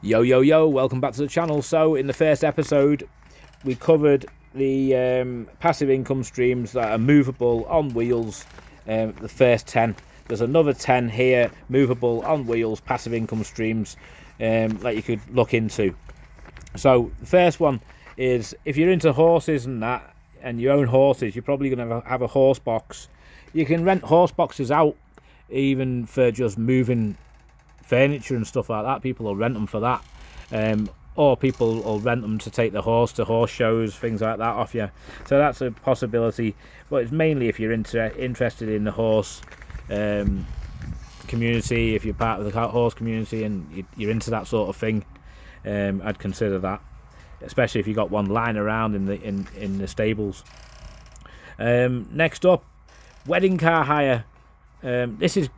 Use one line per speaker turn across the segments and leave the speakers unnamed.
Yo, welcome back to the channel. So in the first episode we covered the passive income streams that are movable on wheels, the first 10. There's another 10 here, movable on wheels passive income streams that you could look into. So the first one is, if you're into horses and that, and you own horses, you're probably going to have a horse box. You can rent horse boxes out even for just moving furniture and stuff like that. People will rent them for that, or people will rent them to take the horse to horse shows, things like that off you. So that's a possibility, but it's mainly if you're interested in the horse community. If you're part of the horse community and you're into that sort of thing, I'd consider that, especially if you got one lying around in the stables. Next up, wedding car hire. This is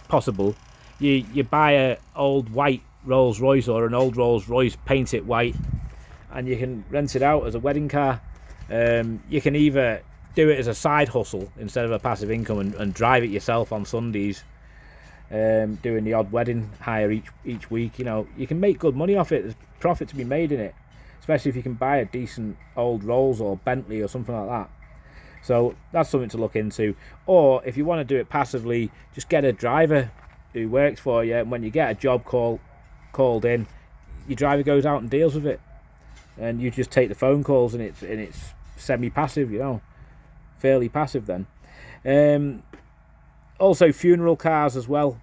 possible. You buy a old white Rolls Royce or an old Rolls Royce, paint it white, and you can rent it out as a wedding car. You can either do it as a side hustle instead of a passive income and drive it yourself on Sundays, doing the odd wedding hire each week. You know, you can make good money off it. There's profit to be made in it, especially if you can buy a decent old Rolls or Bentley or something like that. So that's something to look into. Or if you want to do it passively, just get a driver who works for you, and when you get a job called in, your driver goes out and deals with it, and you just take the phone calls, and it's semi-passive, you know, fairly passive then. Also funeral cars as well,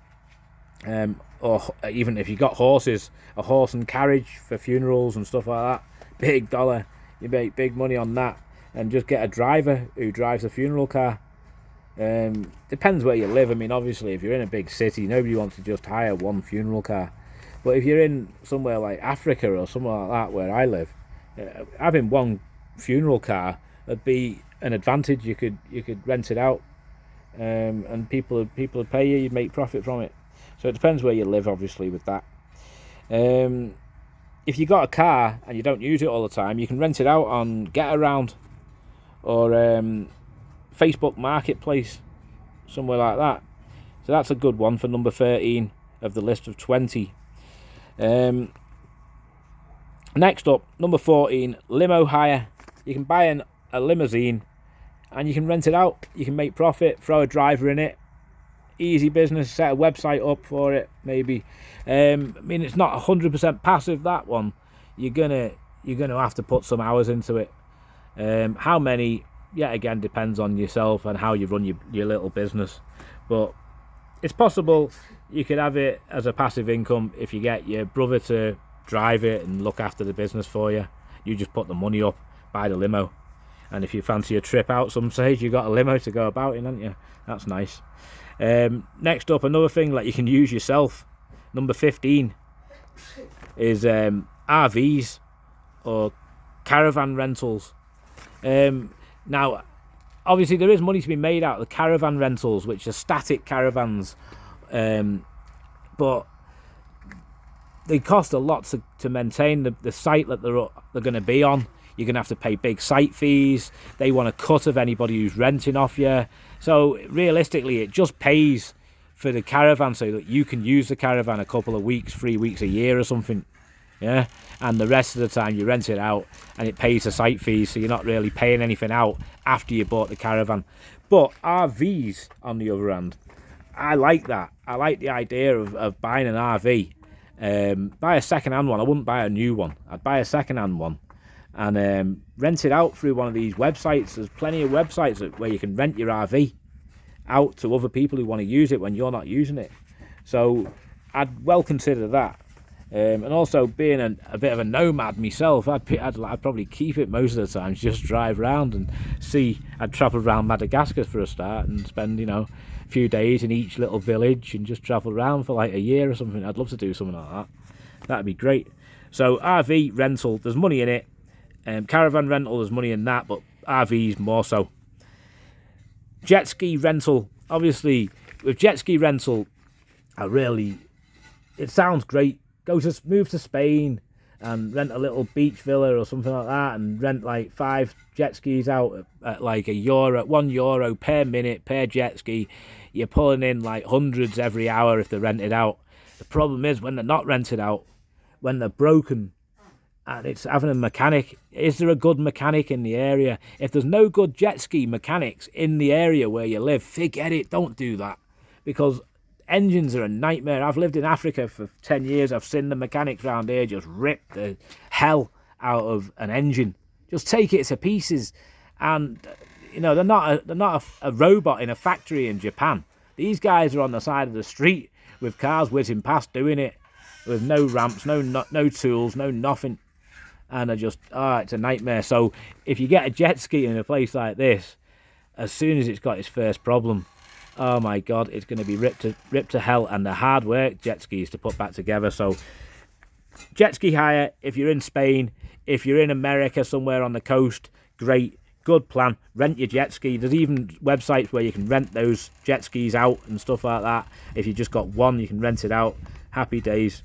or even if you got horses, a horse and carriage for funerals and stuff like that. Big dollar, you make big money on that. And just get a driver who drives a funeral car. Depends where you live. I mean, obviously, if you're in a big city, nobody wants to just hire one funeral car. But if you're in somewhere like Africa or somewhere like that, where I live, having one funeral car would be an advantage. You could rent it out, and people would pay you. You'd make profit from it. So it depends where you live, obviously, with that. If you got a car and you don't use it all the time, you can rent it out on Getaround or Facebook Marketplace, somewhere like that. So that's a good one for number 13 of the list of 20. Next up, number 14, limo hire. You can buy a limousine and you can rent it out. You can make profit, throw a driver in it. Easy business, set a website up for it, maybe. I mean, it's not 100% passive, that one. You're gonna have to put some hours into it. How many, yet again, depends on yourself and how you run your little business. But it's possible you could have it as a passive income if you get your brother to drive it and look after the business for you. You just put the money up, buy the limo, and if you fancy a trip out some stage, you got a limo to go about in, haven't you? That's nice. Next up, another thing that you can use yourself, number 15, is RVs or caravan rentals. Now, obviously, there is money to be made out of the caravan rentals, which are static caravans, but they cost a lot to maintain the site that they're going to be on. You're going to have to pay big site fees. They want a cut of anybody who's renting off you. So realistically, it just pays for the caravan so that you can use the caravan a couple of weeks, 3 weeks, a year or something. Yeah, and the rest of the time you rent it out and it pays the site fees, so you're not really paying anything out after you bought the caravan. But RVs, on the other hand, I like that. I like the idea of buying an RV. Buy a second-hand one. I wouldn't buy a new one. I'd buy a second-hand one and rent it out through one of these websites. There's plenty of websites where you can rent your RV out to other people who want to use it when you're not using it. So I'd well consider that. And also, being a bit of a nomad myself, I'd probably keep it most of the time, just drive around and see. I'd travel around Madagascar for a start and spend, a few days in each little village and just travel around for like a year or something. I'd love to do something like that. That'd be great. So RV rental, there's money in it. Caravan rental, there's money in that, but RVs more so. Jet ski rental, obviously, with jet ski rental, it sounds great. Move to Spain and rent a little beach villa or something like that, and rent like 5 jet skis out at like €1 per minute per jet ski. You're pulling in like hundreds every hour if they're rented out. The problem is when they're not rented out, when they're broken, and it's having a mechanic. Is there a good mechanic in the area? If there's no good jet ski mechanics in the area where you live, forget it. Don't do that, because engines are a nightmare. I've lived in Africa for 10 years. I've seen the mechanics around here just rip the hell out of an engine, just take it to pieces. And you know, they're not a robot in a factory in Japan. These guys are on the side of the street with cars whizzing past doing it with no ramps, no tools, no nothing. And are just, it's a nightmare. So if you get a jet ski in a place like this, as soon as it's got its first problem, oh my God, it's going to be ripped to hell. And the hard work jet skis to put back together. So jet ski hire, if you're in Spain, if you're in America somewhere on the coast, great, good plan. Rent your jet ski. There's even websites where you can rent those jet skis out and stuff like that. If you just got one, you can rent it out. Happy days.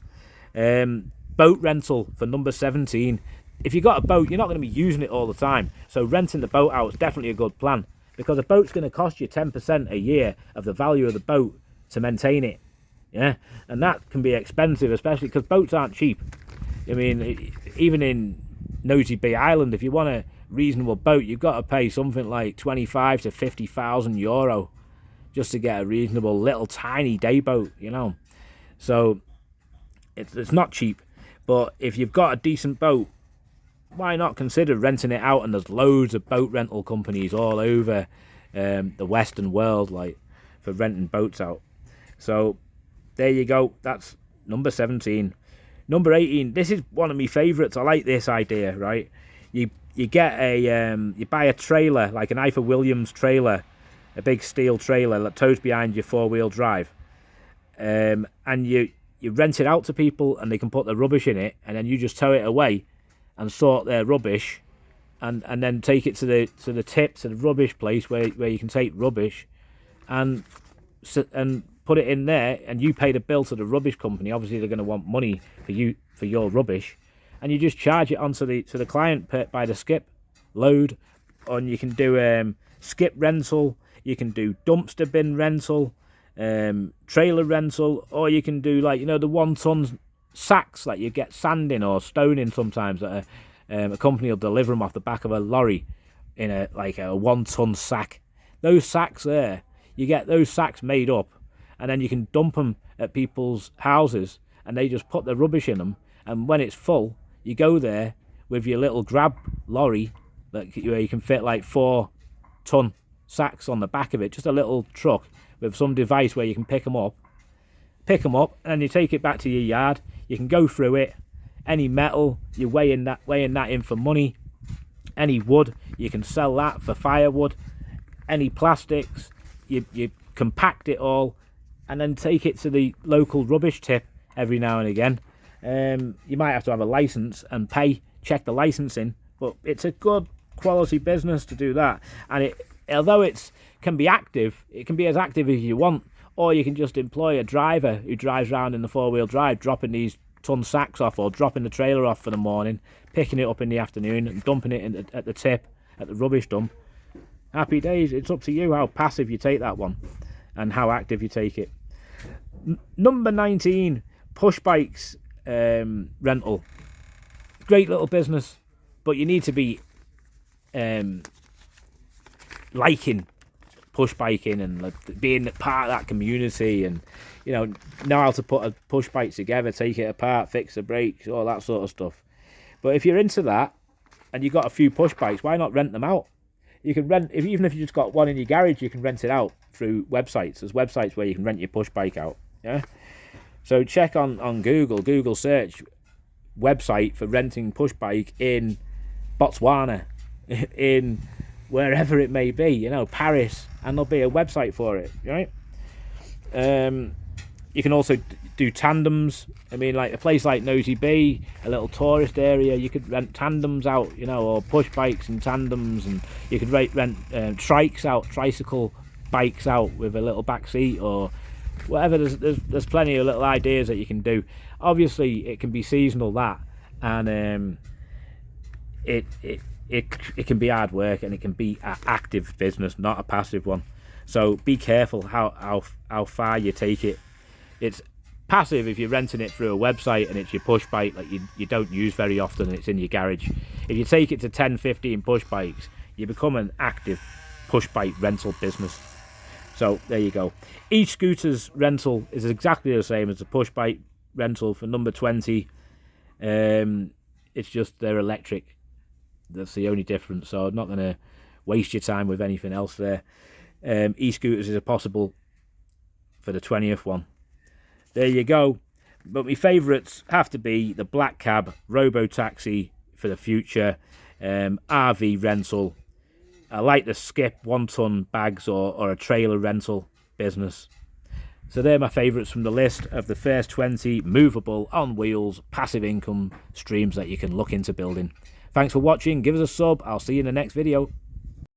Boat rental for number 17. If you got a boat, you're not going to be using it all the time. So renting the boat out is definitely a good plan, because a boat's going to cost you 10% a year of the value of the boat to maintain it. Yeah, and that can be expensive, especially because boats aren't cheap. I mean, even in Nosy Be Island, if you want a reasonable boat, you've got to pay something like 25 to 50,000 euro just to get a reasonable little tiny day boat, you know. So it's not cheap. But if you've got a decent boat, why not consider renting it out? And there's loads of boat rental companies all over the Western world, like, for renting boats out. So there you go. That's number 17. Number 18. This is one of my favourites. I like this idea, right? You get a you buy a trailer, like an Ifer Williams trailer, a big steel trailer that tows behind your 4-wheel drive, and you rent it out to people, and they can put their rubbish in it, and then you just tow it away and sort their rubbish, and then take it to the rubbish place where you can take rubbish, and put it in there, and you pay the bill to the rubbish company. Obviously, they're going to want money for your rubbish, and you just charge it onto the client by the skip load. And you can do skip rental, you can do dumpster bin rental, trailer rental, or you can do, like, you know, the 1-ton sacks that you get sand in or stone in sometimes, that a company will deliver them off the back of a lorry in a 1-ton sack. Those sacks there, you get those sacks made up, and then you can dump them at people's houses, and they just put their rubbish in them, and when it's full, you go there with your little grab lorry where you can fit like 4-ton sacks on the back of it, just a little truck with some device where you can pick them up, and then you take it back to your yard. You can go through it. Any metal, you're weighing that in for money. Any wood, you can sell that for firewood. Any plastics, you compact it all, and then take it to the local rubbish tip every now and again. You might have to have a license and check the licensing, but it's a good quality business to do that. And although it can be active, it can be as active as you want, or you can just employ a driver who drives around in the 4-wheel drive, dropping these ton sacks off, or dropping the trailer off for the morning, picking it up in the afternoon and dumping it at the tip at the rubbish dump. Happy days. It's up to you how passive you take that one and how active you take it. Number 19, push bikes rental. Great little business, but you need to be liking push biking and being part of that community, and you know how to put a push bike together, take it apart, fix the brakes, all that sort of stuff. But if you're into that and you've got a few push bikes, why not rent them out? You can rent, even if you just got one in your garage, you can rent it out through websites. There's websites where you can rent your push bike out. Yeah. So check on Google search website for renting push bike in Botswana, in wherever it may be, Paris, and there'll be a website for it, right? You can also do tandems. I mean, like a place like Nosy Be, a little tourist area, you could rent tandems out, or push bikes and tandems, and you could rent trikes out, tricycle bikes out with a little back seat or whatever. There's plenty of little ideas that you can do. Obviously, it can be seasonal, that, and it can be hard work, and it can be an active business, not a passive one. So be careful how far you take it. It's Passive if you're renting it through a website and it's your push bike that you don't use very often and it's in your garage. If you take it to 10, 15 push bikes, you become an active push bike rental business. So there you go. E-scooters rental is exactly the same as the push bike rental for number 20. It's just they're electric. That's the only difference. So I'm not going to waste your time with anything else there. E-scooters is a possible for the 20th one. There you go. But my favourites have to be the black cab, robo-taxi for the future, RV rental. I like the skip 1-ton bags or a trailer rental business. So they're my favourites from the list of the first 20 movable, on wheels, passive income streams that you can look into building. Thanks for watching. Give us a sub. I'll see you in the next video.